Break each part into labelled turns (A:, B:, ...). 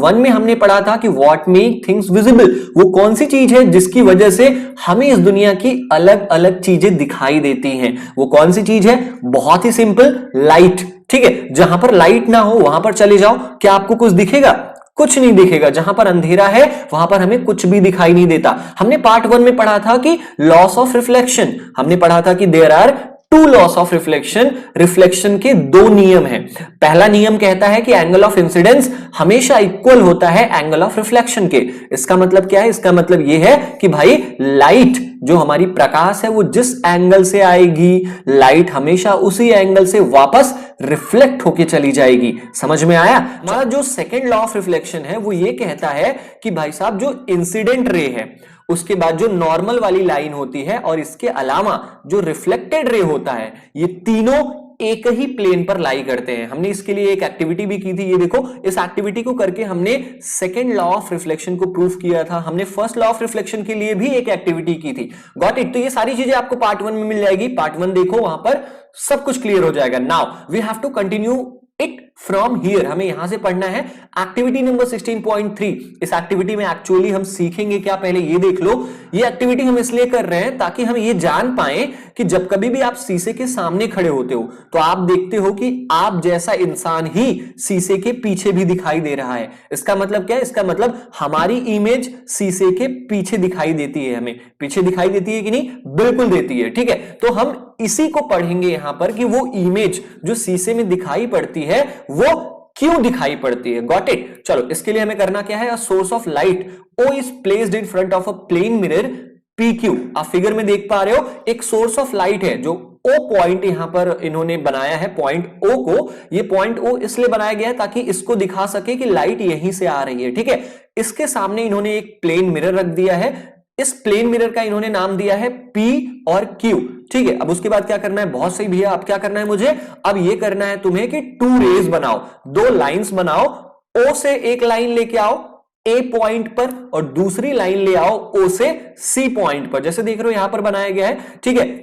A: One में हमने पढ़ा था कि व्हाट मेक थिंग्स विजिबल, वो कौन सी चीज है जिसकी वजह से हमें इस दुनिया की अलग अलग चीजें दिखाई देती हैं। वो कौन सी चीज है? बहुत ही सिंपल, लाइट। ठीक है, जहां पर लाइट ना हो वहां पर चले जाओ, क्या आपको कुछ दिखेगा? कुछ नहीं दिखेगा। जहां पर अंधेरा है वहां पर हमें कुछ भी दिखाई नहीं देता। हमने पार्ट 1 में पढ़ा था कि लॉस ऑफ रिफ्लेक्शन, हमने पढ़ा था कि there are two laws of reflection, reflection के दो नियम हैं। पहला नियम कहता है कि एंगल ऑफ इंसिडेंस हमेशा इक्वल होता है एंगल ऑफ रिफ्लेक्शन के। इसका मतलब क्या है? इसका मतलब यह है कि भाई लाइट, जो हमारी प्रकाश है, वो जिस एंगल से आएगी, लाइट हमेशा उसी एंगल से वापस रिफ्लेक्ट होके चली जाएगी। समझ में आया? हमारा जो सेकंड लॉ ऑफ रिफ्लेक्शन है वो ये कहता है कि भाई साहब जो इंसिडेंट रे है, उसके बाद जो नॉर्मल वाली लाइन होती है और इसके अलावा जो रिफ्लेक्टेड रे होता है, ये तीनों एक ही प्लेन पर लाई करते हैं। हमने इसके लिए एक एक्टिविटी भी की थी। ये देखो, इस एक्टिविटी को करके हमने सेकंड लॉ ऑफ रिफ्लेक्शन को प्रूफ किया था। हमने फर्स्ट लॉ ऑफ रिफ्लेक्शन के लिए भी एक एक्टिविटी की थी। Got it? तो ये सारी चीजें आपको पार्ट 1 में मिल जाएगी। पार्ट 1 देखो, वहां पर सब कुछ क्लियर हो जाएगा। Now we have to continue it from here. हमें यहां से पढ़ना है एक्टिविटी नंबर 16.3। इस एक्टिविटी में एक्चुअली हम सीखेंगे क्या, पहले ये देख लो। ये एक्टिविटी हम इसलिए कर रहे हैं ताकि हम ये जान पाए कि जब कभी भी आप शीशे के सामने खड़े होते हो तो आप देखते हो कि आप जैसा इंसान ही शीशे के पीछे भी दिखाई दे रहा है। इसका मतलब क्या है? इसका मतलब हमारी इमेज शीशे के पीछे दिखाई देती है। हमें पीछे दिखाई देती है कि नहीं? बिल्कुल देती है। ठीक है, तो हम इसी को पढ़ेंगे यहां पर कि वो इमेज जो शीशे में दिखाई पड़ती है वो क्यों दिखाई पड़ती है। Got it? चलो, इसके लिए हमें करना क्या है? A source of light O is placed in front of a plane mirror PQ। आप फिगर में देख पा रहे हो, एक सोर्स ऑफ लाइट है जो O पॉइंट यहां पर इन्होंने बनाया है, पॉइंट O को। ये पॉइंट O इसलिए बनाया गया है ताकि इसको दिखा सके कि लाइट यहीं से आ रही है। ठीक है, इसके सामने इन्होंने एक प्लेन मिरर रख दिया है। इस प्लेन मिरर का इन्होंने नाम दिया है P और Q। ठीक है, अब उसके बाद क्या करना है? बहुत सही भैया, अब क्या करना है मुझे? अब ये करना है तुम्हें कि टू रेज बनाओ, दो लाइंस बनाओ। O से एक लाइन लेके आओ A पॉइंट पर और दूसरी लाइन ले आओ O से C पॉइंट पर। जैसे देख रहे हो यहां पर बनाया गया है। ठीक है,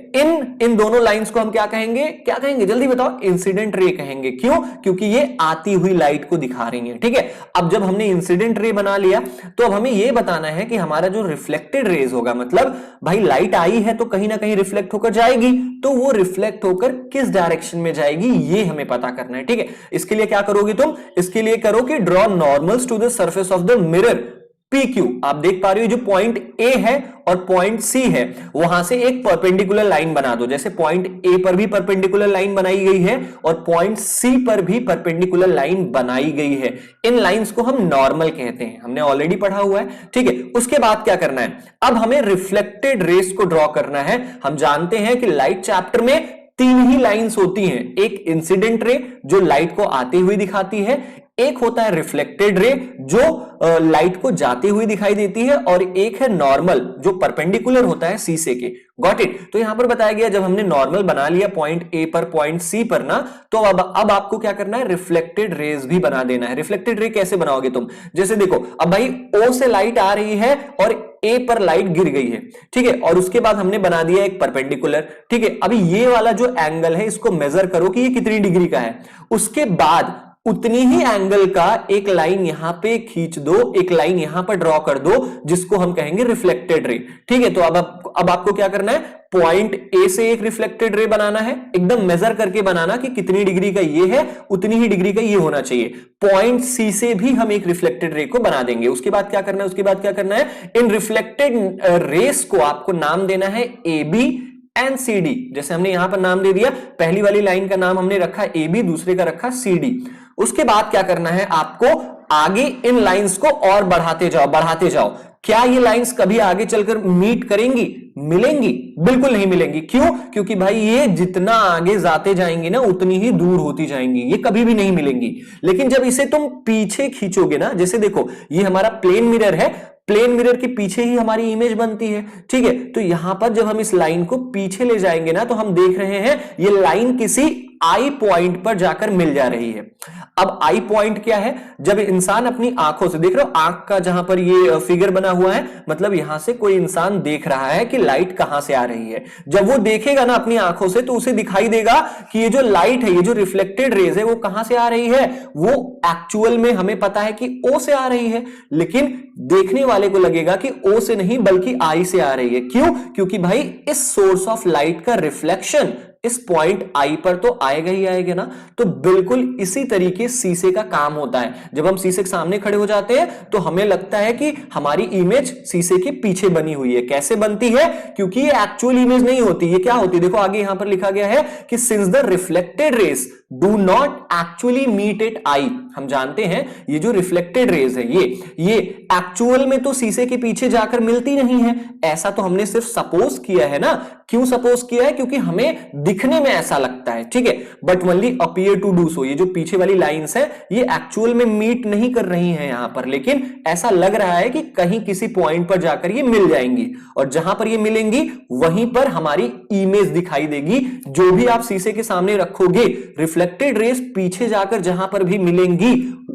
A: इन दोनों लाइंस को हम क्या कहेंगे? क्या कहेंगे? जल्दी बताओ। इंसिडेंट रे कहेंगे। क्यों? क्योंकि ये आती हुई लाइट को दिखा रही है। ठीक है, अब जब हमने इंसिडेंट रे बना लिया तो अब हमें यह बताना है कि हमारा जो रिफ्लेक्टेड रेज होगा, मतलब भाई लाइट आई है तो कहीं ना कहीं रिफ्लेक्ट होकर जाएगी, तो वो रिफ्लेक्ट होकर किस डायरेक्शन में जाएगी ये हमें पता करना है। ठीक है, इसके लिए क्या करोगे तुम? इसके लिए करो कि draw normals to the surface of the mirror PQ। आप देख पा रहे हो जो पॉइंट A है और पॉइंट C है, वहां से एक परपेंडिकुलर लाइन बना दो। जैसे पॉइंट A पर भी परपेंडिकुलर लाइन बनाई गई है और पॉइंट C पर भी परपेंडिकुलर लाइन बनाई गई है। इन लाइंस को हम नॉर्मल कहते हैं, हमने ऑलरेडी पढ़ा हुआ है। ठीक है, उसके बाद क्या करना है? अब हमें रिफ्लेक्टेड रेस को ड्रॉ करना है। हम जानते हैं कि लाइट चैप्टर में तीन ही लाइंस होती हैं। एक इंसिडेंट रे जो लाइट को आती हुई दिखाती है, एक होता है रिफ्लेक्टेड रे जो लाइट को जाती हुई दिखाई देती है, और एक है नॉर्मल जो परपेंडिकुलर होता है शीशे के। Got it? तो यहां पर बताया गया जब हमने नॉर्मल बना लिया पॉइंट A पर पॉइंट C पर ना, तो अब आपको क्या करना है? रिफ्लेक्टेड रेज भी बना देना है। रिफ्लेक्टेड रे कैसे बनाओगे तुम? जैसे देखो, अब भाई O से लाइट आ रही है और A पर लाइट गिर गई है। ठीक है, और उसके बाद हमने बना दिया एक परपेंडिकुलर। ठीक है, अभी ये वाला जो एंगल है इसको मेजर करो कि ये कितनी डिग्री का है। उसके बाद उतनी ही एंगल का एक लाइन यहां पे खींच दो, एक लाइन यहां पर ड्रॉ कर दो, जिसको हम कहेंगे रिफ्लेक्टेड रे। ठीक है, तो अब आपको क्या करना है? पॉइंट A से एक रिफ्लेक्टेड रे बनाना है। एकदम मेजर करके बनाना कि कितनी डिग्री का ये है, उतनी ही डिग्री का ये होना चाहिए। पॉइंट C से भी हम एक रिफ्लेक्टेड रे को बना देंगे। उसके बाद क्या करना है? उसके बाद क्या करना है? इन रिफ्लेक्टेड रेस को आपको नाम देना है AB एंड CD। जैसे हमने यहां पर नाम दे दिया, पहली वाली लाइन का नाम हमने रखा AB, दूसरे का रखा CD। उसके बाद क्या करना है? आपको आगे इन लाइंस को और बढ़ाते जाओ, बढ़ाते जाओ। क्या ये लाइंस कभी आगे चलकर मीट करेंगी? मिलेंगी? बिल्कुल नहीं मिलेंगी। क्यों? क्योंकि भाई ये जितना आगे जाते जाएंगे ना उतनी ही दूर होती जाएंगी, ये कभी भी नहीं मिलेंगी। लेकिन जब इसे तुम पीछे खींचोगे ना, जैसे देखो ये हमारा प्लेन मिरर है, प्लेन मिरर के पीछे ही हमारी इमेज बनती है। ठीक है, तो यहां पर जब हम इस लाइन को पीछे ले जाएंगे ना, तो हम देख रहे हैं ये लाइन किसी आई पॉइंट पर जाकर मिल जा रही है। अब आई पॉइंट क्या है? जब इंसान अपनी आंखों से, देख रहे हो आंख का जहां पर ये फिगर बना हुआ है, मतलब यहां से कोई इंसान देख रहा है कि लाइट कहां से आ रही है। जब वो देखेगा ना अपनी आंखों से, तो उसे दिखाई देगा कि ये जो लाइट है, ये जो रिफ्लेक्टेड रेज है, वो कहां से आ रही है? वो एक्चुअल में हमें पता है कि ओ से आ रही है, लेकिन देखने वाले को लगेगा कि ओ से नहीं बल्कि आई से आ रही है। क्यों? क्योंकि भाई इस सोर्स ऑफ लाइट का रिफ्लेक्शन इस पॉइंट आई पर तो आएगा ही आएगा ना। तो बिल्कुल इसी तरीके शीशे का काम होता है। जब हम शीशे के सामने खड़े हो जाते हैं तो हमें लगता है कि हमारी इमेज शीशे के पीछे बनी हुई है। कैसे बनती है? क्योंकि ये एक्चुअल इमेज नहीं होती। ये क्या होती है? देखो आगे यहां पर लिखा गया है कि since the reflected rays do not actually meet at eye. हम जानते हैं ये जो रिफ्लेक्टेड रेज है, ये एक्चुअल में तो शीशे के पीछे जाकर मिलती नहीं है। ऐसा तो हमने सिर्फ सपोज किया है ना। क्यों सपोज किया है? क्योंकि हमें दिखने में ऐसा लगता है, ठीक है, but only appear to do so. ये जो पीछे वाली लाइंस है ये एक्चुअल में मीट नहीं कर रही हैं यहां पर, लेकिन ऐसा लग रहा है कि कहीं किसी पॉइंट पर जाकर ये मिल जाएंगी, और जहां पर ये मिलेंगी वहीं पर हमारी इमेज दिखाई देगी। जो भी आप शीशे के सामने रखोगे, रिफ्लेक्टेड रेस पीछे जाकर जहां पर भी मिलेंगी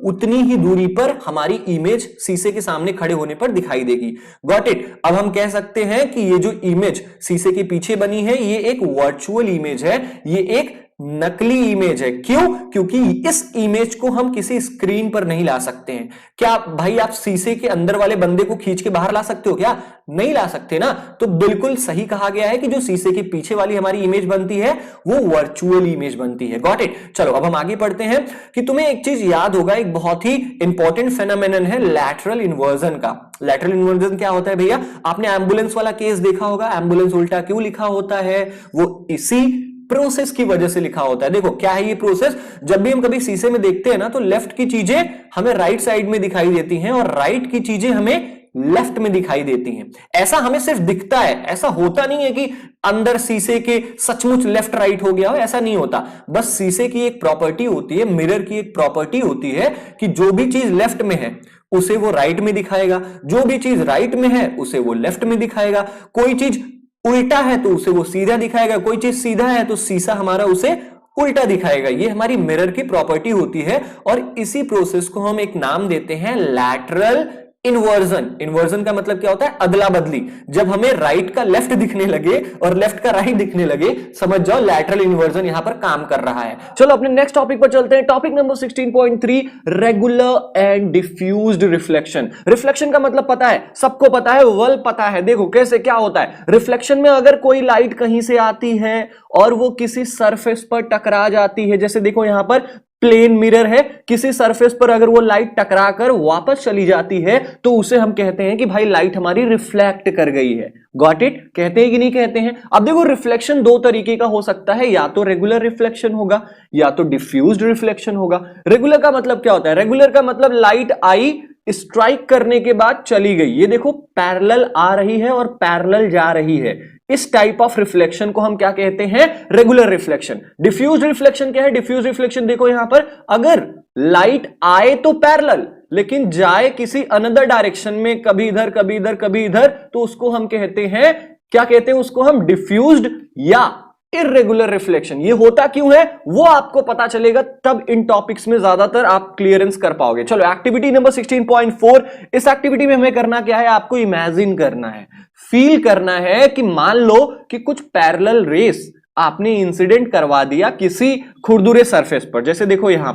A: उतनी ही दूरी पर हमारी इमेज शीशे के सामने खड़े होने पर दिखाई देगी। Got it? अब हम कह सकते हैं कि ये जो इमेज शीशे के पीछे बनी है ये एक वर्चुअल इमेज है, ये एक नकली इमेज है। क्यों? क्योंकि इस इमेज को हम किसी स्क्रीन पर नहीं ला सकते हैं। क्या भाई आप शीशे के अंदर वाले बंदे को खींच के बाहर ला सकते हो क्या? नहीं ला सकते ना। तो बिल्कुल सही कहा गया है कि जो शीशे के पीछे वाली हमारी इमेज बनती है वो वर्चुअल इमेज बनती है। Got it? चलो अब हम आगे पढ़ते हैं कि तुम्हें एक चीज याद होगा, एक बहुत ही इंपॉर्टेंट फेनोमेनन है लैटरल इन्वर्जन का। लैटरल इन्वर्जन क्या होता है भैया? आपने एम्बुलेंस वाला केस देखा होगा। एम्बुलेंस उल्टा क्यों लिखा होता है? वो इसी प्रोसेस की वजह से लिखा होता है। देखो क्या है ये प्रोसेस? जब भी हम कभी शीशे में देखते हैं ना तो लेफ्ट की चीजें हमें राइट साइड में दिखाई देती हैं और राइट की चीजें हमें लेफ्ट में दिखाई देती हैं। ऐसा हमें सिर्फ दिखता है, ऐसा होता नहीं है कि अंदर शीशे के सचमुच लेफ्ट राइट हो गया हो, ऐसा नहीं होता। बस शीशे की एक प्रॉपर्टी होती है, मिरर की एक प्रॉपर्टी होती है कि जो भी चीज लेफ्ट में है उसे वो राइट में दिखाएगा, जो भी चीज राइट में है उसे वो लेफ्ट में दिखाएगा। कोई चीज उल्टा है तो उसे वो सीधा दिखाएगा, कोई चीज सीधा है तो शीशा हमारा उसे उल्टा दिखाएगा। ये हमारी मिरर की प्रॉपर्टी होती है और इसी प्रोसेस को हम एक नाम देते हैं लैटरल इन्वर्जन। इन्वर्जन का मतलब क्या होता है? अदला बदली। जब हमें राइट का लेफ्ट दिखने लगे और लेफ्ट का राइट दिखने लगे, समझ जाओ लैटरल इन्वर्जन यहां पर काम कर रहा है। चलो अपने नेक्स्ट टॉपिक पर चलते हैं। Topic number 16.3 regular and diffused reflection. Reflection का मतलब पता है, सबको पता है, वल पता है। देखो कैसे क्या होता है रिफ्लेक्शन में। अगर कोई लाइट कहीं से आती है और वो किसी सरफेस पर टकरा जाती है, जैसे देखो यहां पर प्लेन मिरर है, किसी सरफेस पर अगर वो लाइट टकरा कर वापस चली जाती है तो उसे हम कहते हैं कि भाई लाइट हमारी रिफ्लेक्ट कर गई है। Got it? कहते हैं कि नहीं कहते हैं? अब देखो रिफ्लेक्शन दो तरीके का हो सकता है, या तो रेगुलर रिफ्लेक्शन होगा या तो डिफ्यूज्ड रिफ्लेक्शन होगा। रेगुलर का मतलब क्या होता है? रेगुलर का मतलब लाइट आई, स्ट्राइक करने के बाद चली गई। ये देखो पैरेलल आ रही है और पैरेलल जा रही है। इस टाइप ऑफ रिफ्लेक्शन को हम क्या कहते हैं? Regular reflection. डिफ्यूज रिफ्लेक्शन क्या है? डिफ्यूज रिफ्लेक्शन देखो यहां पर, अगर लाइट आए तो पैरेलल लेकिन जाए किसी अनदर डायरेक्शन में, कभी इधर कभी इधर कभी इधर, तो उसको हम कहते हैं, क्या कहते हैं उसको हम? डिफ्यूज्ड या इर्रेगुलर रिफ्लेक्शन। ये होता क्यों है वो आपको पता चलेगा, तब इन टॉपिक्स में ज्यादातर आप क्लियरेंस कर पाओगे। चलो एक्टिविटी नंबर 16.4। इस एक्टिविटी में हमें करना क्या है? आपको इमेजिन करना है, फील करना है कि मान लो कि कुछ पैरेलल रेस आपने इंसिडेंट करवा दिया किसी खुरदुरे सरफेस पर। जैसे देखो यहां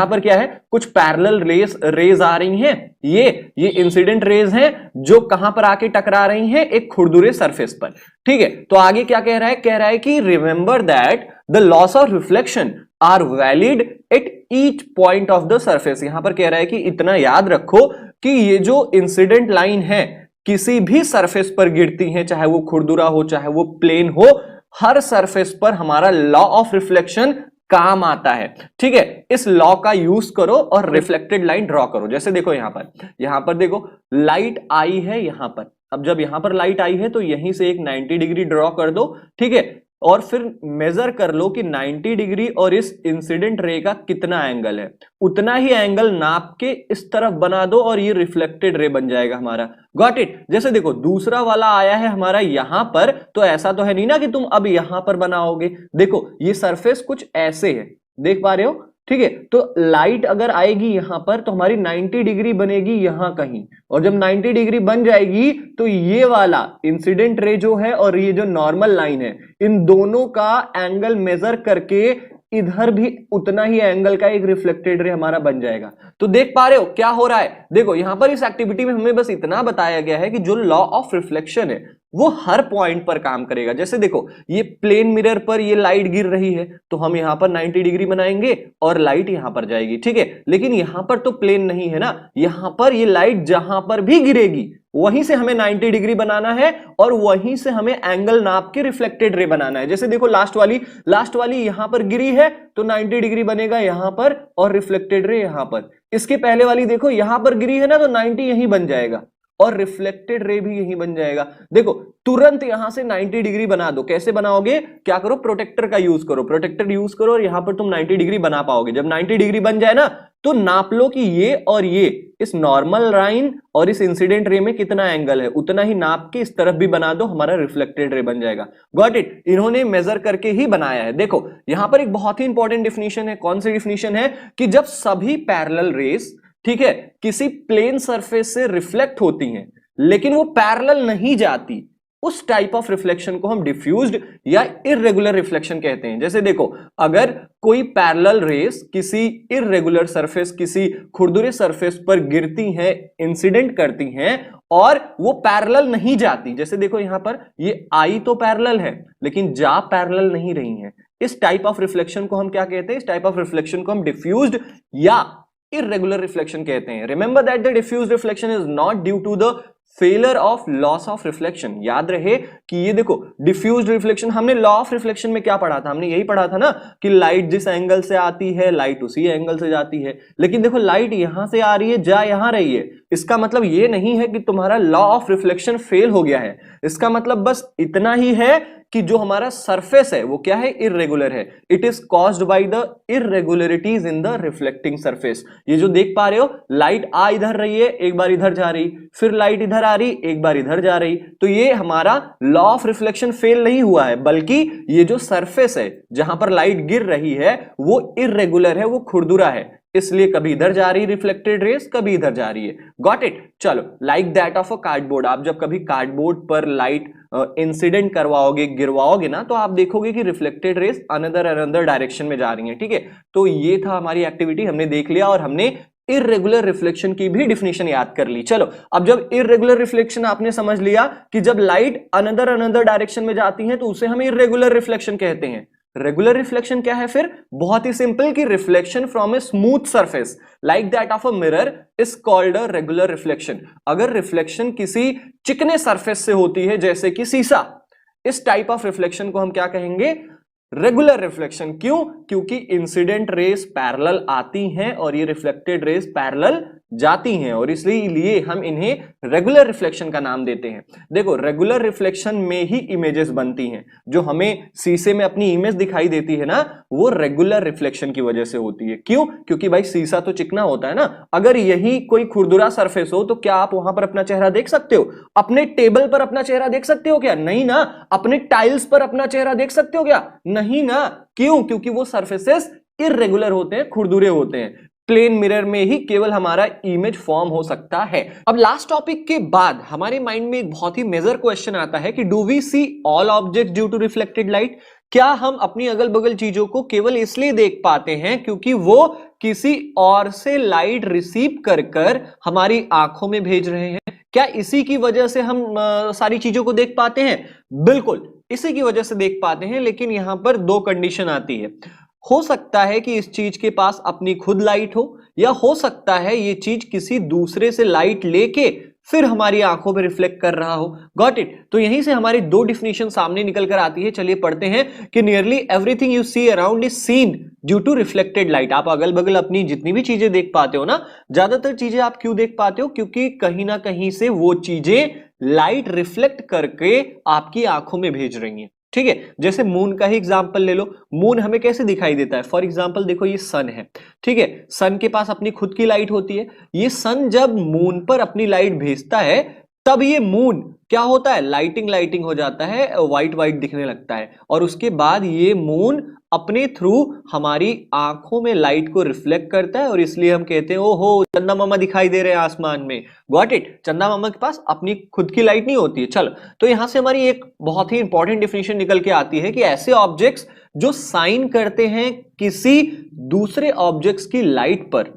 A: पर क्या है? कुछ पैरेलल रेज आ रही हैं। ये इंसिडेंट रेज हैं जो कहां पर आके टकरा रही हैं? एक खुरदुरे सरफेस पर। ठीक है, तो आगे क्या कह रहा है? कह रहा है कि remember that the laws of reflection are valid at each point of the surface. यहां पर कह रहा है कि इतना याद रखो कि ये जो इंसिडेंट लाइन है किसी भी सरफेस पर गिरती है, चाहे वो खुरदुरा हो चाहे वो प्लेन हो, हर सरफेस पर हमारा लॉ ऑफ रिफ्लेक्शन काम आता है। ठीक है, इस लॉ का यूज करो और रिफ्लेक्टेड लाइन ड्रॉ करो। जैसे देखो यहां पर देखो लाइट आई है यहां पर। अब जब यहां पर लाइट आई है तो यहीं से एक 90 डिग्री ड्रॉ कर दो। ठीक है, और फिर मेजर कर लो कि 90 डिग्री और इस इंसिडेंट रे का कितना एंगल है, उतना ही एंगल नाप के इस तरफ बना दो और ये रिफ्लेक्टेड रे बन जाएगा हमारा। Got it. जैसे देखो दूसरा वाला आया है हमारा यहां पर, तो ऐसा तो है नहीं ना कि तुम अब यहां पर बनाओगे। देखो ये सरफेस कुछ ऐसे है, देख पा रहे हो, ठीक है। तो लाइट अगर आएगी यहां पर तो हमारी 90 डिग्री बनेगी यहां कहीं, और जब 90 डिग्री बन जाएगी तो ये वाला इंसिडेंट रे जो है और ये जो नॉर्मल लाइन है, इन दोनों का एंगल मेजर करके इधर भी उतना ही एंगल का एक रिफ्लेक्टेड रे हमारा बन जाएगा। तो देख पा रहे हो क्या हो रहा है। देखो यहां पर इस एक्टिविटी में हमें बस इतना बताया गया है कि जो लॉ ऑफ रिफ्लेक्शन है वो हर पॉइंट पर काम करेगा। जैसे देखो ये प्लेन मिरर पर ये लाइट गिर रही है तो हम यहां पर 90 डिग्री बनाएंगे और लाइट यहां पर जाएगी, ठीक है। लेकिन यहां पर तो प्लेन नहीं है ना, यहां पर ये लाइट जहां पर भी गिरेगी वहीं से हमें 90 डिग्री बनाना है और वहीं से हमें एंगल नाप के रिफ्लेक्टेड रे बनाना है। जैसे देखो लास्ट वाली यहां पर गिरी है तो 90 डिग्री बनेगा यहां पर और रिफ्लेक्टेड रे यहां पर। इसके पहले वाली देखो यहां पर गिरी है ना तो 90 यहीं बन जाएगा और रिफ्लेक्टेड रे भी यहीं बन जाएगा। देखो तुरंत यहां से 90 डिग्री बना दो। कैसे बनाओगे, क्या करो, प्रोटेक्टर का यूज करो, प्रोटेक्टर यूज करो और यहां पर तुम 90 डिग्री बना पाओगे। जब 90 डिग्री बन जाए ना तो नाप लो कि ये और ये इस नॉर्मल लाइन और इस इंसिडेंट रे में कितना एंगल है, उतना ही नाप के इस तरफ भी बना दो, हमारा रिफ्लेक्टेड रे बन जाएगा। Got it. इन्होंने मेजर करके ही बनाया है। देखो यहां पर एक बहुत ही इंपॉर्टेंट डिफिनीशन है। कौन सी डिफिनीशन है कि जब सभी पैरेलल रेस, ठीक है, किसी प्लेन सरफेस से रिफ्लेक्ट होती हैं लेकिन वो पैरेलल नहीं जाती, उस टाइप ऑफ रिफ्लेक्शन को हम डिफ्यूज्ड या इररेगुलर रिफ्लेक्शन कहते हैं। जैसे देखो अगर कोई पैरेलल रेस किसी इररेगुलर सरफेस, किसी खुरदुरे सरफेस पर गिरती हैं, इंसिडेंट करती हैं और वो पैरेलल नहीं जाती, जैसे देखो यहां पर ये आई तो पैरेलल है लेकिन जा पैरेलल नहीं रही है, इस टाइप ऑफ रिफ्लेक्शन को हम क्या कहते हैं, इस टाइप ऑफ रिफ्लेक्शन को हम डिफ्यूज्ड या irregular reflection कहते हैं। Remember that the diffuse reflection is not due to the failure of loss of reflection. याद रहे कि ये देखो डिफ्यूज्ड रिफ्लेक्शन, हमने लॉ ऑफ रिफ्लेक्शन में क्या पढ़ा था, हमने यही पढ़ा था ना कि लाइट जिस एंगल से आती है लाइट उसी एंगल से जाती है। लेकिन देखो लाइट यहां से आ रही है, जा यहां रही है, इसका मतलब ये नहीं है कि तुम्हारा लॉ ऑफ रिफ्लेक्शन फेल हो गया है। इसका मतलब बस इतना ही है कि जो हमारा सरफेस है वो क्या है, इररेगुलर है। It is caused by the इररेगुलरिटीज in the reflecting surface. ये जो देख पा रहे हो लाइट आ इधर रही है, एक बार इधर जा रही, फिर लाइट इधर आ रही, एक बार इधर जा रही, तो ये हमारा लॉ ऑफ रिफ्लेक्शन फेल नहीं हुआ है, बल्कि ये जो सरफेस है जहां पर लाइट गिर रही है वो इररेगुलर है, वो खुरदुरा है, इसलिए कभी इधर जा रही रिफ्लेक्टेड रेस, कभी इधर जा रही है। Got it. चलो like that of a cardboard, आप जब कभी कार्डबोर्ड पर लाइट इंसिडेंट करवाओगे, गिरवाओगे ना, तो आप देखोगे कि रिफ्लेक्टेड रेस अनदर डायरेक्शन में जा रही है, ठीक है। तो ये था हमारी एक्टिविटी, हमने देख लिया और हमने इररेगुलर रिफ्लेक्शन की भी डिफिनेशन याद कर ली। चलो अब जब इररेगुलर रिफ्लेक्शन आपने समझ लिया कि जब लाइट अनदर डायरेक्शन में जाती है तो उसे हम इररेगुलर रिफ्लेक्शन कहते हैं। रेगुलर रिफ्लेक्शन क्या है फिर, बहुत ही सिंपल कि reflection from a smooth surface like that of a mirror is called a regular reflection. अगर रिफ्लेक्शन किसी चिकने सरफेस से होती है जैसे कि शीशा, इस टाइप ऑफ रिफ्लेक्शन को हम क्या कहेंगे, रेगुलर रिफ्लेक्शन। क्यों, क्योंकि इंसिडेंट रेस पैरेलल आती हैं और ये रिफ्लेक्टेड रेस पैरेलल जाती हैं और इसलिए हम इन्हें रेगुलर रिफ्लेक्शन का नाम देते हैं। देखो रेगुलर रिफ्लेक्शन में ही इमेजेस बनती हैं, जो हमें शीशे में अपनी इमेज दिखाई देती है ना, वो रेगुलर रिफ्लेक्शन की वजह से होती है। क्यों, क्योंकि भाई शीशा तो चिकना होता है ना, अगर यही कोई खुरदुरा सरफेस हो तो क्या आप वहां पर अपना चेहरा देख सकते हो, अपने टेबल पर अपना चेहरा देख सकते हो क्या, नहीं ना, अपने टाइल्स पर अपना चेहरा देख सकते हो क्या, नहीं ना। क्यों, क्योंकि वो सरफेसेस इररेगुलर होते हैं, खुरदुरे होते हैं। प्लेन मिरर में ही केवल हमारा इमेज फॉर्म हो सकता है। अब लास्ट टॉपिक के बाद हमारे माइंड में एक बहुत ही मेजर क्वेश्चन आता है कि do we see all objects due to reflected light. क्या हम अपनी अगल बगल चीजों को केवल इसलिए देख पाते हैं क्योंकि वो किसी और से लाइट रिसीव कर कर हमारी आंखों में भेज रहे हैं, क्या इसी की वजह से हम सारी चीजों को देख पाते हैं? बिल्कुल इसी की वजह से देख पाते हैं, लेकिन यहां पर दो कंडीशन आती है। हो सकता है कि इस चीज के पास अपनी खुद लाइट हो, या हो सकता है ये चीज किसी दूसरे से लाइट लेके फिर हमारी आंखों पे रिफ्लेक्ट कर रहा हो। Got it. तो यहीं से हमारी दो डिफिनेशन सामने निकल कर आती है। चलिए पढ़ते हैं कि nearly everything you see around is seen due to reflected light. आप अगल बगल अपनी जितनी भी चीजें देख पाते हो ना, ज्यादातर चीजें आप क्यों देख पाते हो, क्योंकि कहीं ना कहीं से वो चीजें लाइट रिफ्लेक्ट करके आपकी आंखों में भेज रही हैं। ठीक है, जैसे मून का ही एग्जांपल ले लो, मून हमें कैसे दिखाई देता है? फॉर एग्जांपल देखो ये सन है, ठीक है, सन के पास अपनी खुद की लाइट होती है, ये सन जब मून पर अपनी लाइट भेजता है तब ये मून क्या होता है, लाइटिंग लाइटिंग हो जाता है, व्हाइट व्हाइट दिखने लगता है, और उसके बाद ये मून अपने थ्रू हमारी आंखों में लाइट को रिफ्लेक्ट करता है, और इसलिए हम कहते हैं ओहो चंदा मामा दिखाई दे रहे हैं आसमान में। Got it? चंदा मामा के पास अपनी खुद की लाइट नहीं होती है। चलो, तो यहां से हमारी एक बहुत ही इंपॉर्टेंट डेफिनेशन निकल के आती है कि ऐसे ऑब्जेक्ट्स जो साइन करते हैं किसी दूसरे ऑब्जेक्ट्स की लाइट पर,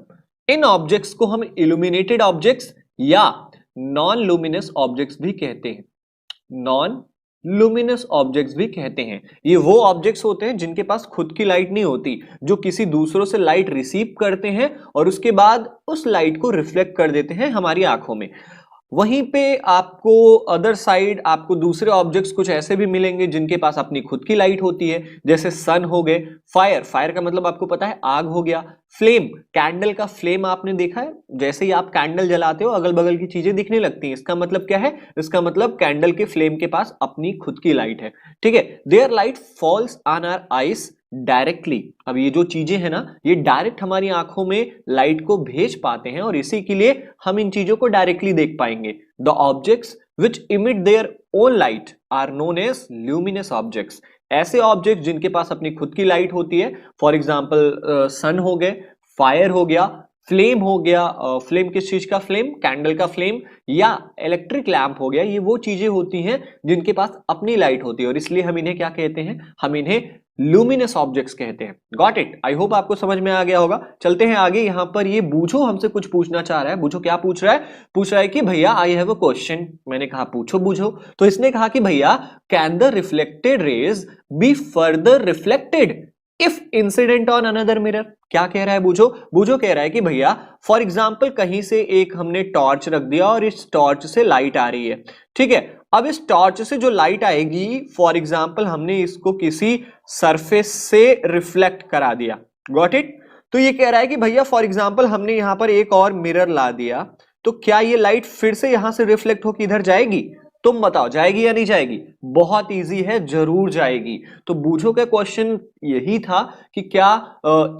A: इन ऑब्जेक्ट्स को हम इल्यूमिनेटेड ऑब्जेक्ट्स या नॉन लुमिनस ऑब्जेक्ट्स भी कहते हैं। नॉन लुमिनस ऑब्जेक्ट्स भी कहते हैं। ये वो ऑब्जेक्ट्स होते हैं जिनके पास खुद की लाइट नहीं होती, जो किसी दूसरों से लाइट रिसीव करते हैं और उसके बाद उस लाइट को रिफ्लेक्ट कर देते हैं हमारी आंखों में। वहीं पे आपको अदर साइड आपको दूसरे ऑब्जेक्ट्स कुछ ऐसे भी मिलेंगे जिनके पास अपनी खुद की लाइट होती है, जैसे सन हो गए, फायर, फायर का मतलब आपको पता है आग हो गया, फ्लेम, कैंडल का फ्लेम आपने देखा है, जैसे ही आप कैंडल जलाते हो अगल बगल की चीजें दिखने लगती हैं, इसका मतलब क्या है? इसका मतलब कैंडल के फ्लेम के पास अपनी खुद की लाइट है, ठीक है। Their light falls on our eyes directly. अब ये जो चीजें हैं ना, ये डायरेक्ट हमारी आंखों में लाइट को भेज पाते हैं और इसी के लिए हम इन चीजों को डायरेक्टली देख पाएंगे। The objects which emit their own light are known as luminous objects. ऐसे ऑब्जेक्ट जिनके पास अपनी खुद की लाइट होती है, फॉर एग्जाम्पल सन हो गए, फायर हो गया, फ्लेम हो गया, फ्लेम किस चीज का फ्लेम? कैंडल का फ्लेम, या इलेक्ट्रिक लैंप हो गया, ये वो चीजें होती हैं जिनके पास अपनी लाइट होती है और इसलिए हम इन्हें क्या कहते हैं? हम इन्हें लुमिनस ऑब्जेक्ट्स कहते हैं। Got it? आई होप आपको समझ में आ गया होगा। चलते हैं आगे। यहां पर ये बूझो हमसे कुछ पूछना चाह रहा है। बूझो क्या पूछ रहा है? पूछ रहा है कि भैया आई हैव अ क्वेश्चन। मैंने कहा पूछो बूझो, तो इसने कहा कि भैया can the reflected raise be further reflected if incident on another mirror? क्या कह रहा है बूझो? बूझो कह रहा है कि भैया फॉर एग्जाम्पल कहीं से एक हमने टॉर्च रख दिया और इस टॉर्च से लाइट आ रही है, ठीक है। अब इस टॉर्च से जो लाइट आएगी, फॉर एग्जाम्पल हमने इसको किसी सरफेस से रिफ्लेक्ट करा दिया। Got it? तो ये कह रहा है कि भैया फॉर एग्जाम्पल हमने यहां पर एक और मिरर ला दिया, तो क्या ये लाइट फिर से यहां से रिफ्लेक्ट होकर इधर जाएगी? तुम बताओ जाएगी या नहीं जाएगी? बहुत इजी है, जरूर जाएगी। तो बूझो का क्वेश्चन यही था कि क्या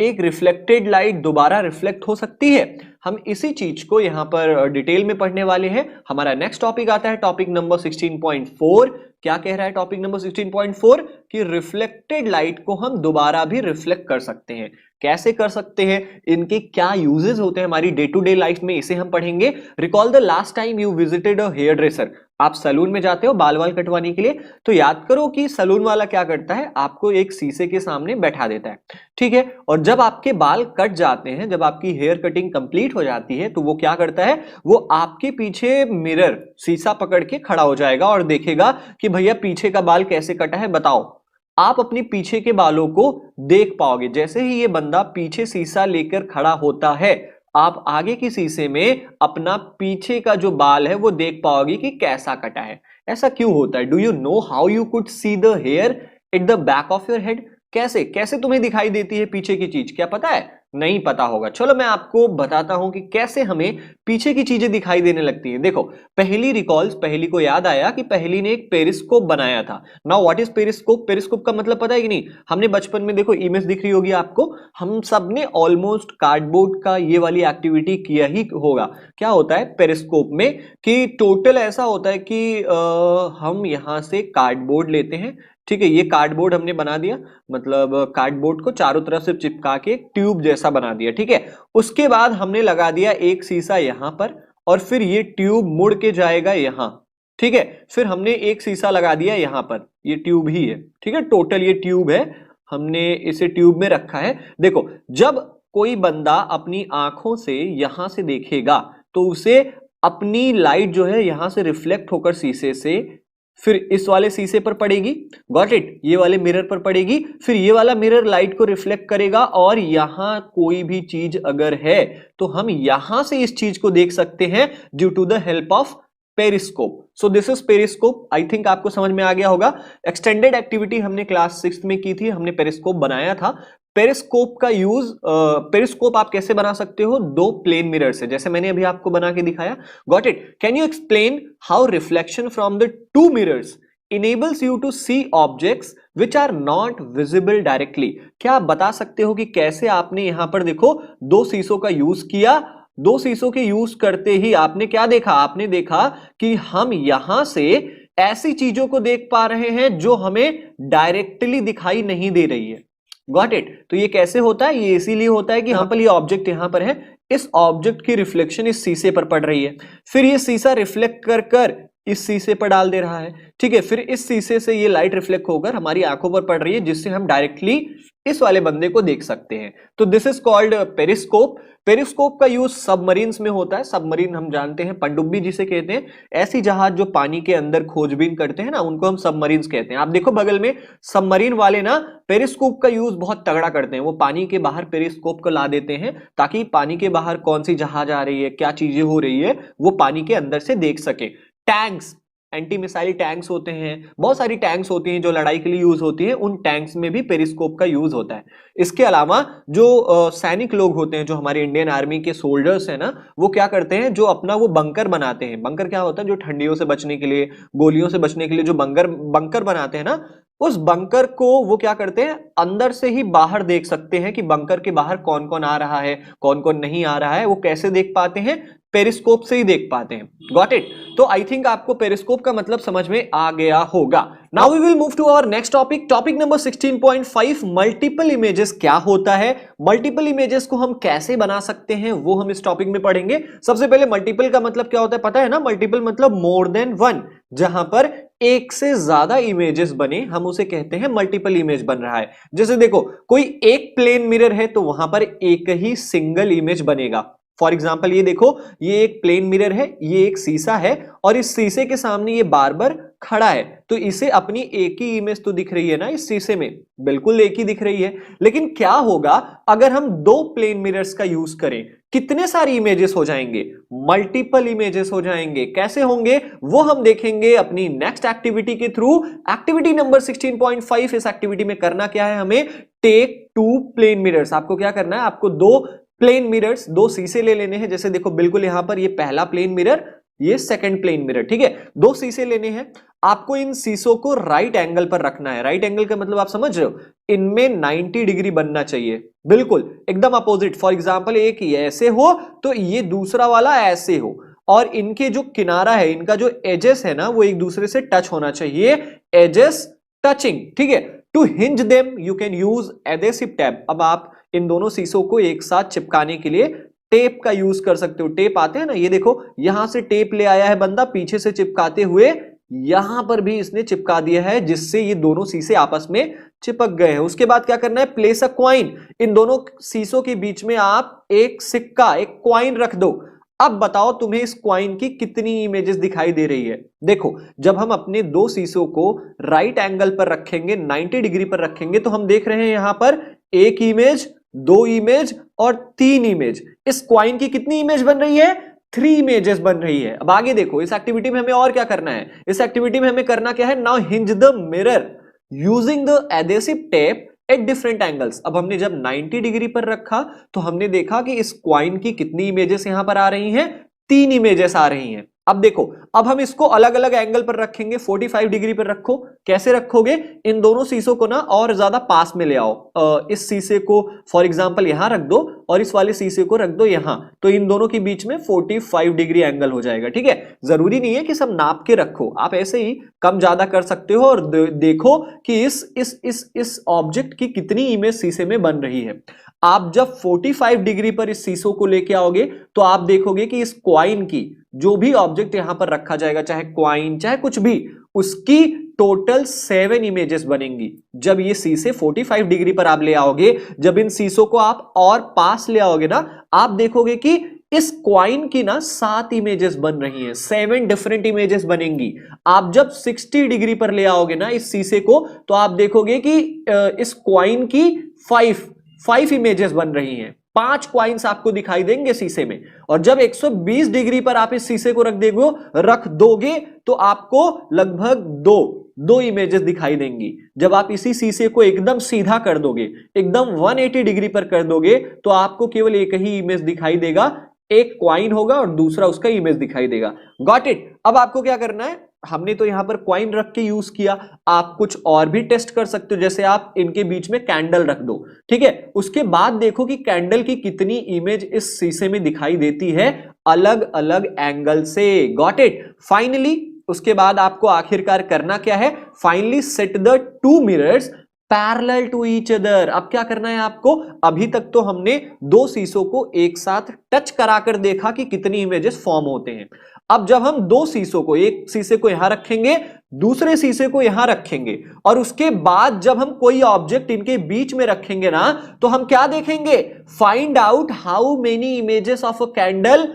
A: एक रिफ्लेक्टेड लाइट दोबारा रिफ्लेक्ट हो सकती है? हम इसी चीज को यहां पर डिटेल में पढ़ने वाले हैं। हमारा नेक्स्ट टॉपिक आता है टॉपिक नंबर 16.4। क्या कह रहा है टॉपिक नंबर 16.4? कि रिफ्लेक्टेड लाइट को हम दोबारा भी रिफ्लेक्ट कर सकते हैं। कैसे कर सकते हैं, इनके क्या यूजेस होते हैं हमारी डे टू डे लाइफ में, इसे हम पढ़ेंगे। Recall the last time you visited a hairdresser. आप सैलून में जाते हो बाल वाल कटवाने के लिए, तो याद करो कि सैलून वाला क्या करता है, आपको एक शीशे के सामने बैठा देता है, ठीक है। और जब आपके बाल कट जाते हैं, जब आपकी हेयर कटिंग कंप्लीट हो जाती है, तो वो क्या करता है, वो आपके पीछे मिरर, शीशा पकड़ के खड़ा हो जाएगा और देखेगा कि भैया पीछे का बाल कैसे कटा है बताओ। आप अपने पीछे के बालों को देख पाओगे। जैसे ही ये बंदा पीछे शीशा लेकर खड़ा होता है, आप आगे की शीशे में अपना पीछे का जो बाल है वो देख पाओगे कि कैसा कटा है। ऐसा क्यों होता है? Do you know how you could see the hair at the back of your head? कैसे कैसे तुम्हें दिखाई देती है पीछे की चीज? क्या पता है? नहीं पता होगा। चलो मैं आपको बताता हूं कि कैसे हमें पीछे की चीजें दिखाई देने लगती हैं। देखो, पहली को याद आया कि पहली ने एक पेरिस्कोप बनाया था। Now what is periscope? Periscope का मतलब पता है कि नहीं? हमने बचपन में, देखो इमेज दिख रही होगी आपको, हम सब ने ऑलमोस्ट कार्डबोर्ड का ये वाली एक्टिविटी किया ही होगा। क्या होता है पेरिस्कोप में कि टोटल ऐसा होता है कि हम यहां से कार्डबोर्ड लेते हैं, ठीक है। ये कार्डबोर्ड हमने बना दिया, मतलब कार्डबोर्ड को चारों तरफ से चिपका के ट्यूब जैसा बना दिया, ठीक है। उसके बाद हमने लगा दिया एक शीशा यहां पर, और फिर ये ट्यूब मुड़ के जाएगा यहां, ठीक है। फिर हमने एक शीशा लगा दिया यहां पर, ये ट्यूब ही है, ठीक है। टोटल ये ट्यूब है, हमने इसे ट्यूब में रखा है। देखो, जब कोई बंदा अपनी आंखों से यहां से देखेगा तो उसे अपनी लाइट जो है यहां से रिफ्लेक्ट होकर शीशे से फिर इस वाले शीशे पर पड़ेगी, गॉट इट, ये वाले मिरर पर पड़ेगी, फिर ये वाला मिरर लाइट को रिफ्लेक्ट करेगा, और यहां कोई भी चीज अगर है तो हम यहां से इस चीज को देख सकते हैं due to the help of periscope. So this is periscope. I think आपको समझ में आ गया होगा। एक्सटेंडेड एक्टिविटी हमने क्लास 6 में की थी, हमने पेरिस्कोप बनाया था। पेरिस्कोप का यूज, पेरिस्कोप आप कैसे बना सकते हो? दो प्लेन मिरर से, जैसे मैंने अभी आपको बना के दिखाया। Got it? Can you explain how reflection from the two mirrors enables you to see objects which are not visible directly। क्या आप बता सकते हो कि कैसे आपने यहां पर देखो दो शीशों का यूज किया, दो शीशों के यूज करते ही आपने क्या देखा, आपने देखा कि हम यहां से ऐसी चीजों को देख पा रहे हैं जो हमें डायरेक्टली दिखाई नहीं दे रही है। Got it. तो ये कैसे होता है, ये इसीलिए होता है कि यहां पर ये ऑब्जेक्ट यहां पर है, इस ऑब्जेक्ट की रिफ्लेक्शन इस शीशे पर पड़ रही है, फिर ये शीशा रिफ्लेक्ट कर कर इस शीशे पर डाल दे रहा है, ठीक है, फिर इस शीशे से ये लाइट रिफ्लेक्ट होकर हमारी आंखों पर पड़ रही है, जिससे हम डायरेक्टली इस वाले बंदे को देख सकते हैं। तो this is called periscope. Periscope का यूज सबमरीन्स में होता है। सबमरीन हम जानते हैं पनडुब्बी जिसे कहते हैं, ऐसी जहाज जो पानी के अंदर खोजबीन करते हैं ना, उनको हम सबमरीन्स कहते हैं। आप देखो बगल में सबमरीन वाले ना पेरिस्कोप का यूज बहुत तगड़ा करते हैं, वो पानी के बाहर पेरिस्कोप को ला देते हैं ताकि पानी के बाहर कौन सी जहाज आ रही है, क्या चीजें हो रही है, वो पानी के अंदर से देख सके। टैंक्स, एंटी मिसाइल टैंक्स होते हैं, बहुत सारी टैंक्स होती हैं जो लड़ाई के लिए यूज होती हैं, उन टैंक्स में भी पेरिस्कोप का यूज होता है। इसके अलावा जो सैनिक लोग होते हैं, जो हमारे इंडियन आर्मी के सोल्जर्स हैं ना, वो क्या करते हैं, जो अपना वो बंकर बनाते हैं। बंकर क्या होता है, जो ठंडियों से बचने के लिए, गोलियों से बचने के लिए जो बंकर बनाते हैं ना, उस बंकर को वो क्या करते हैं, अंदर से ही बाहर देख सकते हैं कि बंकर के बाहर कौन कौन आ रहा है, कौन कौन नहीं आ रहा है। वो कैसे देख पाते हैं, पेरिस्कोप से ही देख पाते हैं। Got it. तो आई थिंक आपको पेरिस्कोप का मतलब समझ में आ गया होगा। Now we will move to our next topic, topic number 16.5, multiple images क्या होता है, मल्टीपल इमेजेस को हम कैसे बना सकते हैं, वो हम इस टॉपिक में पढ़ेंगे। सबसे पहले मल्टीपल का मतलब क्या होता है पता है ना, मल्टीपल मतलब मोर देन वन, जहां पर एक से ज्यादा इमेजेस बने, हम उसे कहते हैं मल्टीपल इमेज बन रहा है। जैसे देखो कोई एक प्लेन मिरर है तो वहां पर एक ही सिंगल इमेज बनेगा। फॉर एग्जाम्पल ये देखो, ये एक प्लेन मिरर है, ये एक शीशा है, और इस शीशे के सामने ये बार बार खड़ा है, तो इसे अपनी एक ही इमेज तो दिख रही है ना इस शीशे में, बिल्कुल एक ही दिख रही है। लेकिन क्या होगा अगर हम दो प्लेन मिरर्स का यूज करें, कितने सारी इमेजेस हो जाएंगे, मल्टीपल इमेजेस हो जाएंगे। कैसे होंगे वो हम देखेंगे अपनी नेक्स्ट एक्टिविटी के थ्रू। एक्टिविटी नंबर 16.5, इस एक्टिविटी में करना क्या है हमें, टेक टू प्लेन मिरर्स। आपको क्या करना है, आपको दो प्लेन मिरर्स, दो शीशे ले लेने हैं। जैसे देखो बिल्कुल यहां पर ये पहला प्लेन मिरर, ये सेकंड प्लेन मिरर, ठीक है, दो शीशे लेने हैं। आपको इन शीशों को राइट एंगल पर रखना है। राइट एंगल का मतलब आप समझ रहे हो, इनमें 90 डिग्री बनना चाहिए, बिल्कुल एकदम अपोजिट। फॉर एग्जांपल एक ये ऐसे हो तो ये दूसरा वाला ऐसे हो, और इनके जो किनारा है, इनका जो एजेस है ना, वो एक दूसरे से टच होना चाहिए, एजेस टचिंग, ठीक है। To hinge them you can use adhesive tape. अब आप इन दोनों शीशों को एक साथ चिपकाने के लिए टेप का यूज कर सकते हो। टेप आते हैं ना, ये देखो यहां से टेप ले आया है बंदा, पीछे से चिपकाते हुए यहां पर भी इसने चिपका दिया है, जिससे ये दोनों शीशे आपस में चिपक गए हैं। उसके बाद क्या करना है, प्लेस अ क्वाइन। इन दोनों शीशों के बीच में आप एक सिक्का, एक क्वाइन रख दो। अब बताओ तुम्हें इस क्वाइन की कितनी इमेजेस दिखाई दे रही है। देखो जब हम अपने दो शीशों को राइट एंगल पर रखेंगे, 90 डिग्री पर रखेंगे, तो हम देख रहे हैं यहां पर एक इमेज, दो इमेज और तीन इमेज। इस क्वाइन की कितनी इमेज बन रही है, 3 इमेजेस बन रही है। अब आगे देखो, इस एक्टिविटी में हमें और क्या करना है, इस एक्टिविटी में हमें करना क्या है, now hinge the mirror using the adhesive tape at different angles. अब हमने जब 90 डिग्री पर रखा तो हमने देखा कि इस क्वाइन की कितनी इमेजेस यहां पर आ रही हैं, 3 इमेजेस आ रही हैं। अब देखो, अब हम इसको अलग अलग एंगल पर रखेंगे। 45 डिग्री पर रखो। कैसे रखोगे, इन दोनों शीशों को ना और ज्यादा पास में ले आओ। इस शीशे को फॉर एग्जांपल यहां रख दो और इस वाले शीशे को रख दो यहां, तो इन दोनों के बीच में 45 डिग्री एंगल हो जाएगा, ठीक है। जरूरी नहीं है कि सब नाप के रखो, आप ऐसे ही कम ज्यादा कर सकते हो। और देखो कि इस ऑब्जेक्ट की कितनी इमेज शीशे में बन रही है। आप जब 45 डिग्री पर इस शीशों को लेके आओगे तो आप देखोगे कि इस क्वाइन की, जो भी ऑब्जेक्ट यहां पर रखा जाएगा, चाहे क्वाइन चाहे कुछ भी, उसकी टोटल 7 इमेजेस बनेंगी। जब ये शीशे 45 डिग्री पर आप ले आओगे, जब इन शीशों को आप और पास ले आओगे ना, आप देखोगे कि इस क्वाइन की ना 7 इमेजेस बन रही हैं, 7 डिफरेंट इमेजेस बनेंगी। आप जब 60 डिग्री पर ले आओगे ना इस शीशे को, तो आप देखोगे कि इस क्वाइन की 5 इमेजेस बन रही हैं। 5 क्वाइंस आपको दिखाई देंगे शीशे में। और जब 120 डिग्री पर आप इस शीशे को रख दोगे तो आपको लगभग दो इमेजेस दिखाई देंगी। जब आप इसी शीशे को एकदम सीधा कर दोगे, एकदम 180 डिग्री पर कर दोगे, तो आपको केवल एक ही इमेज दिखाई देगा, एक क्वाइन होगा और दूसरा उसका इमेज दिखाई देगा। Got it. अब आपको क्या करना है, हमने तो यहां पर कॉइन रख के यूज किया, आप कुछ और भी टेस्ट कर सकते हो, जैसे आप इनके बीच में कैंडल रख दो, ठीक है। उसके बाद देखो कि कैंडल की कितनी इमेज इस शीशे में दिखाई देती है अलग अलग एंगल से। Got it. फाइनली उसके बाद आपको आखिरकार करना क्या है, finally set the two mirrors parallel to each other. अब क्या करना है आपको, अभी तक तो हमने दो शीशों को एक साथ टच कराकर देखा कि कितनी इमेजेस फॉर्म होते हैं। अब जब हम दो शीशों को, एक शीशे को यहां रखेंगे, दूसरे शीशे को यहां रखेंगे, और उसके बाद जब हम कोई ऑब्जेक्ट इनके बीच में रखेंगे ना, तो हम क्या देखेंगे, find out how many images of a candle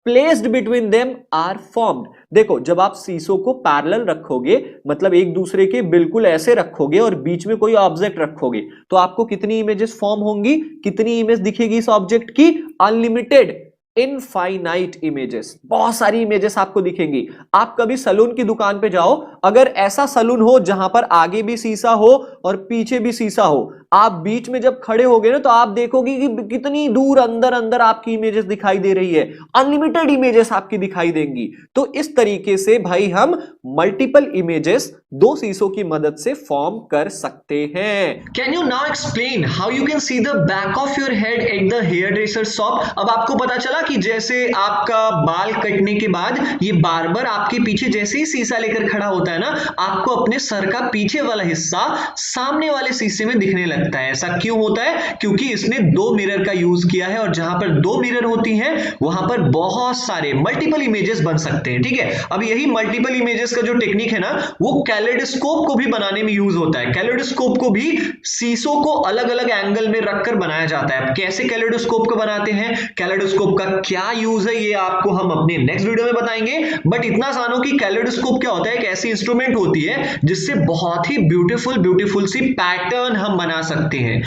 A: placed between them are formed. देखो जब आप शीशों को पैरेलल रखोगे, मतलब एक दूसरे के बिल्कुल ऐसे रखोगे और बीच में कोई ऑब्जेक्ट रखोगे, तो आपको कितनी इमेजेस फॉर्म होंगी, कितनी इमेज दिखेगी इस ऑब्जेक्ट की, अनलिमिटेड, इनफाइनाइट इमेजेस, बहुत सारी इमेजेस आपको दिखेंगी। आप कभी सलून की दुकान पे जाओ, अगर ऐसा सलून हो जहां पर आगे भी शीशा हो और पीछे भी शीशा हो, आप बीच में जब खड़े होगे ना, तो आप देखोगे कि कितनी दूर अंदर अंदर आपकी इमेजेस दिखाई दे रही है, अनलिमिटेड इमेजेस आपकी दिखाई देंगी। तो इस तरीके से भाई हम मल्टीपल इमेजेस दो शीशों की मदद से फॉर्म कर सकते हैं।
B: Can you now explain how you can see the back of your head at the hairdresser shop. अब आपको पता चला कि जैसे आपका बाल कटने के बाद ये बार्बर आपके पीछे जैसे ही शीशा लेकर खड़ा होता है ना, आपको अपने सर का पीछे वाला हिस्सा सामने वाले शीशे में दिखने लगता है। ऐसा क्यों होता है, क्योंकि इसने दो मिरर का यूज किया है, और जहां पर दो मिरर होती हैं वहां पर बहुत सारे मल्टीपल इमेजेस बन सकते हैं, ठीक है। अब यही मल्टीपल इमेजेस का जो टेक्निक है ना, वो कैलेडोस्कोप को भी बनाने में यूज होता है। कैलेडोस्कोप को भी शीशों को अलग अलग एंगल में रखकर बनाया जाता है। अब कैसे कैलेडोस्कोप को बनाते हैं, कैलेडोस्कोप का क्या यूज है, ये आपको हम अपने नेक्स्ट वीडियो में बताएंगे। बट इतना जानो कि कैलेडोस्कोप क्या होता है, एक ऐसी इंस्ट्रूमेंट होती है जिससे बहुत ही ब्यूटीफुल सी पैटर्न हम बना सकते हैं।